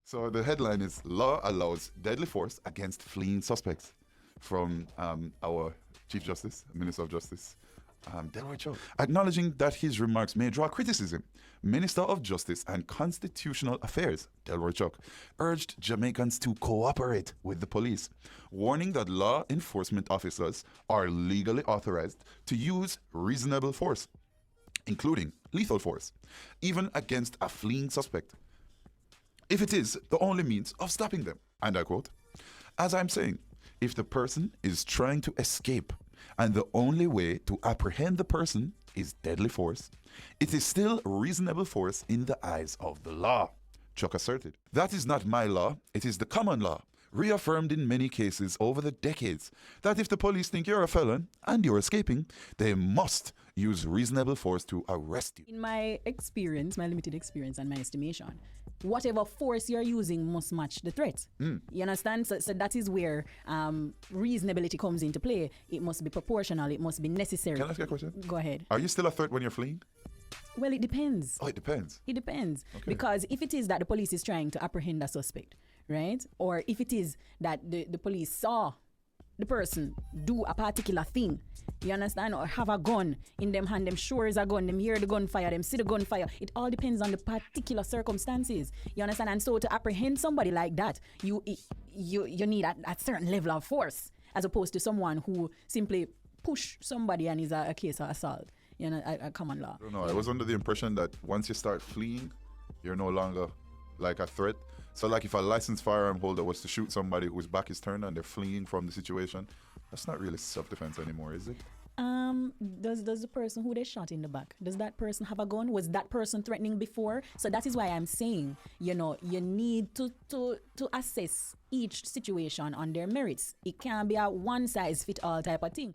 So the headline is Law Allows Deadly Force Against Fleeing Suspects from our Chief Justice, Minister of Justice, Delroy Chuck. Acknowledging that his remarks may draw criticism, Minister of Justice and Constitutional Affairs, Delroy Chuck, urged Jamaicans to cooperate with the police, warning that law enforcement officers are legally authorized to use reasonable force, including lethal force, even against a fleeing suspect, if it is the only means of stopping them. And I quote, "As I'm saying, if the person is trying to escape and the only way to apprehend the person is deadly force, it is still reasonable force in the eyes of the law," Chuck asserted. "That is not my law, it is the common law, reaffirmed in many cases over the decades, that if the police think you're a felon and you're escaping, they must use reasonable force to arrest you." In my experience, my limited experience and my estimation, whatever force you're using must match the threat. You understand? So that is where reasonability comes into play. It must be proportional. It must be necessary. Can I ask you a question? Go ahead. Are you still a threat when you're fleeing? Well, it depends. Oh, it depends. It depends. Okay. Because if it is that the police is trying to apprehend a suspect, right? Or if it is that the police saw the person do a particular thing, you understand, or have a gun in them hand, them sure is a gun, them hear the gunfire, them see the gunfire. It all depends on the particular circumstances, you understand. And so to apprehend somebody like that, you need a certain level of force, as opposed to someone who simply push somebody and is a case of assault, you know, a common law. I don't know. I was under the impression that once you start fleeing, you're no longer like a threat. So like if a licensed firearm holder was to shoot somebody whose back is turned and they're fleeing from the situation, that's not really self-defense anymore, is it? Does the person who they shot in the back, does that person have a gun? Was that person threatening before? So that is why I'm saying, you know, you need to assess each situation on their merits. It can't be a one-size-fit-all type of thing.